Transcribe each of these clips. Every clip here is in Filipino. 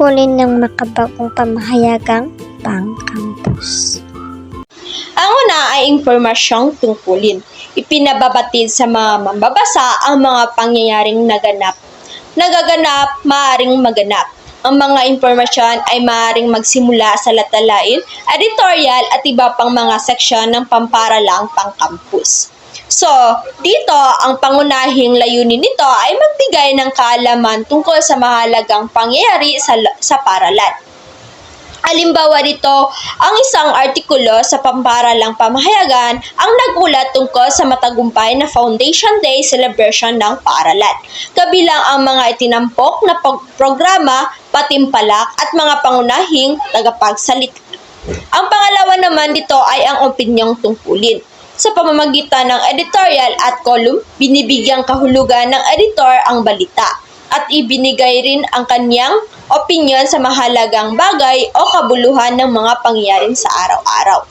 tungkulin ng makabagong pamahayagang pang-campus. Ang una ay impormasyong tungkulin. Ipinababatid sa mga mambabasa ang mga pangyayaring nagaganap, maaaring maganap. Ang mga impormasyon ay maaaring magsimula sa latalain, editorial at iba pang mga seksyon ng pamparalang pang-campus. So, dito, ang pangunahing layunin nito ay magbigay ng kaalaman tungkol sa mahalagang pangyayari sa paralan. Halimbawa nito, ang isang artikulo sa pamparalang pamahayagan ang nagulat tungkol sa matagumpay na Foundation Day celebration ng paaralan, kabilang ang mga itinampok na programa, patimpalak at mga pangunahing tagapagsalita. Ang pangalawa naman dito ay ang opinyong tungkulin. Sa pamamagitan ng editorial at column, binibigyang kahulugan ng editor ang balita at ibinigay rin ang kanyang opinyon sa mahalagang bagay o kabuluhan ng mga pangyayaring sa araw-araw.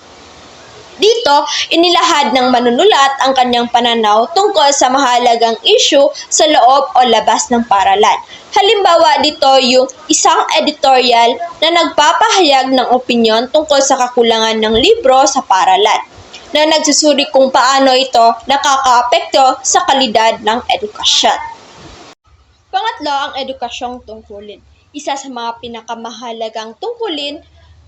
Dito, inilahad ng manunulat ang kanyang pananaw tungkol sa mahalagang issue sa loob o labas ng paaralan. Halimbawa dito yung isang editorial na nagpapahayag ng opinyon tungkol sa kakulangan ng libro sa paaralan, na nagsusuri kung paano ito nakakaapekto sa kalidad ng edukasyon. Pangatlo, ang edukasyong tungkulin. Isa sa mga pinakamahalagang tungkulin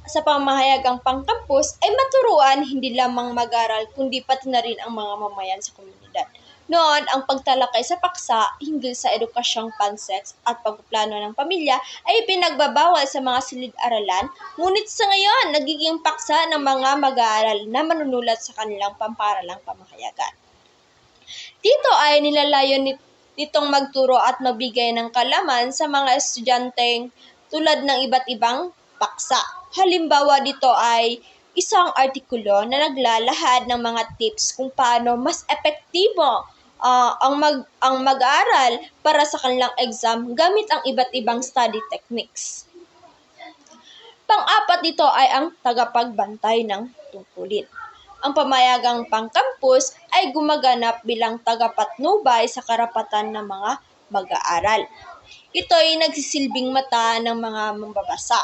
sa pamahayagang pang-campus ay maturuan hindi lamang mag-aral kundi pati na rin ang mga mamayan sa komunidad. Noon, ang pagtalakay sa paksa hinggil sa edukasyong panseks at pagplano ng pamilya ay pinagbabawal sa mga silid-aralan, ngunit sa ngayon, nagiging paksa ng mga mag-aaral na manunulat sa kanilang pamparalang pamahayagan. Dito ay nilalayo nitong magturo at magbigay ng kalaman sa mga estudyanteng tulad ng iba't ibang paksa. Halimbawa dito ay isang artikulo na naglalahad ng mga tips kung paano mas epektibo ang mag-aaral para sa kanilang exam gamit ang iba't ibang study techniques. Pang-apat dito ay ang tagapagbantay ng tungkulin. Ang pamayagang pang-campus ay gumaganap bilang tagapatnubay sa karapatan ng mga mag-aaral. Ito ay nagsisilbing mata ng mga mambabasa.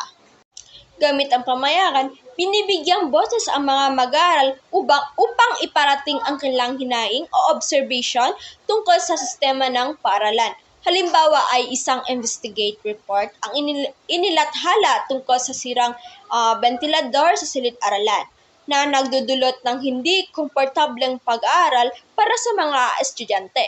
Gamit ang pamayagan, binibigyang boses ang mga mag-aaral upang iparating ang kanilang hinaing o observation tungkol sa sistema ng paaralan. Halimbawa ay isang investigate report ang inilathala tungkol sa sirang ventilador sa silid-aralan na nagdudulot ng hindi komportableng pag-aaral para sa mga estudyante.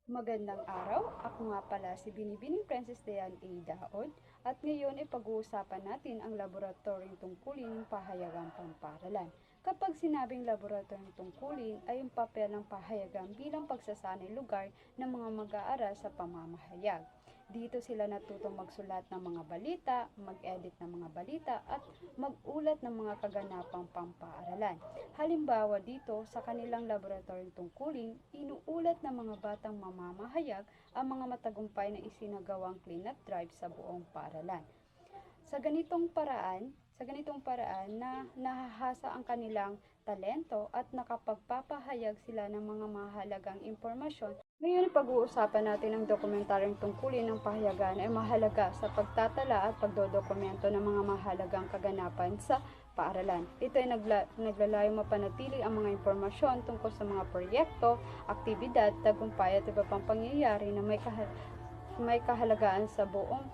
Magandang araw, ako nga pala si Binibining Princess Dayan A. Daod at ngayon ay pag-uusapan natin ang laboratoryong tungkulin ng pahayagang pamparalan. Kapag sinabing laboratoryong tungkulin ay yung papel ng pahayagan bilang pagsasanay lugar ng mga mag-aaral sa pamamahayag. Dito sila natutong magsulat ng mga balita, mag-edit ng mga balita at mag-ulat ng mga kaganapang pampaaralan. Halimbawa dito sa kanilang laboratoryong tungkulin, inuulat ng mga batang mamamahayag ang mga matagumpay na isinagawang cleanup drive sa buong paaralan. Sa ganitong paraan na nahahasa ang kanilang talento at nakapagpapahayag sila ng mga mahalagang impormasyon. Ngayon pag-uusapan natin ang dokumentaryong tungkulin ng pahayagan ay mahalaga sa pagtatala at pagdodokumento ng mga mahalagang kaganapan sa paaralan. Ito ay naglalayong mapanatili ang mga impormasyon tungkol sa mga proyekto, aktibidad, tagumpay at iba pang pangyayari na may kahalagaan sa buong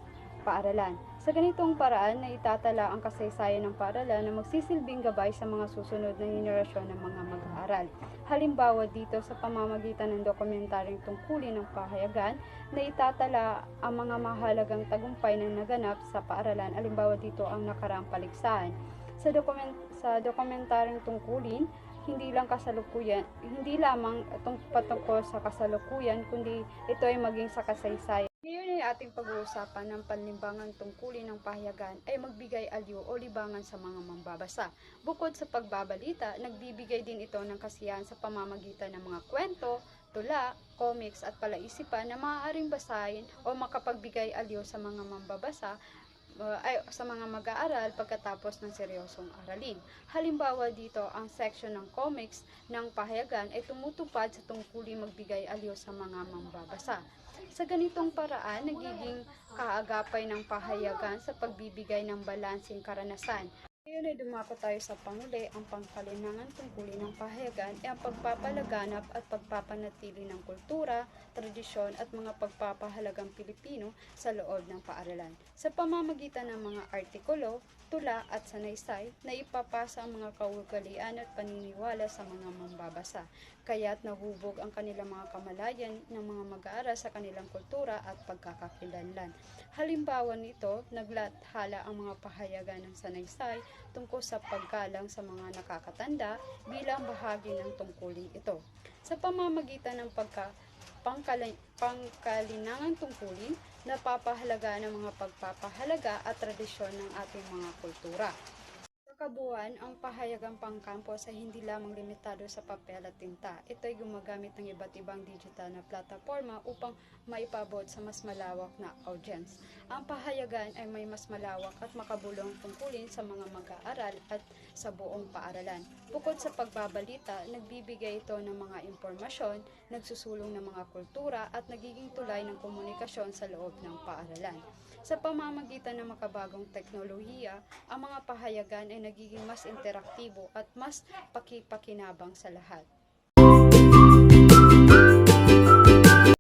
paaralan. Sa ganitong paraan na itatala ang kasaysayan ng paaralan na magsisilbing gabay sa mga susunod na henerasyon ng mga mag-aaral. Halimbawa dito sa pamamagitan ng dokumentaryong tungkulin ng pahayagan na itatala ang mga mahalagang tagumpay na naganap sa paaralan. Halimbawa dito ang nakaraang paligsahan. Sa dokumentaryong tungkulin, hindi lamang patungkol sa kasalukuyan, kundi ito ay maging sa kasaysayan. Ngayon ay ating pag-uusapan ng panlimbangang tungkulin ng pahayagan ay magbigay aliw o libangan sa mga mambabasa. Bukod sa pagbabalita, nagbibigay din ito ng kasiyahan sa pamamagitan ng mga kwento, tula, comics at palaisipan na maaaring basahin o makapagbigay aliw sa mga mambabasa sa mga mag-aaral pagkatapos ng seryosong aralin. Halimbawa dito, ang section ng comics ng pahayagan ay tumutupad sa tungkulin magbigay aliw sa mga mambabasa. Sa ganitong paraan, nagiging kaagapay ng pahayagan sa pagbibigay ng balanseng karanasan. Ngayon ay dumako tayo sa panghuli. Ang pangkalinangan tungkulin ng pahayagan ay ang pagpapalaganap at pagpapanatili ng kultura, tradisyon at mga pagpapahalagang Pilipino sa loob ng paaralan. Sa pamamagitan ng mga artikulo, tula at sanaysay na ipapasa ang mga kaugalian at paniniwala sa mga mambabasa. Kaya't nahubog ang kanilang mga kamalayan ng mga mag-aaral sa kanilang kultura at pagkakakilanlan. Halimbawa nito, naglathala ang mga pahayagan ng sanaysay tungkol sa paggalang sa mga nakakatanda bilang bahagi ng tungkulin ito. Sa pamamagitan ng pangkalinangan tungkulin, napapahalaga ng mga pagpapahalaga at tradisyon ng ating mga kultura. Sa kabuuan, ang pahayagang pangkampos ay hindi lamang limitado sa papel at tinta. Ito ay gumagamit ng iba't ibang digital na plataforma upang maipabot sa mas malawak na audience. Ang pahayagan ay may mas malawak at makabulong tungkulin sa mga mag-aaral at sa buong paaralan. Bukod sa pagbabalita, nagbibigay ito ng mga impormasyon, nagsusulong ng mga kultura at nagiging tulay ng komunikasyon sa loob ng paaralan. Sa pamamagitan ng makabagong teknolohiya, ang mga pahayagan ay nagiging mas interaktibo at mas pakipakinabang sa lahat.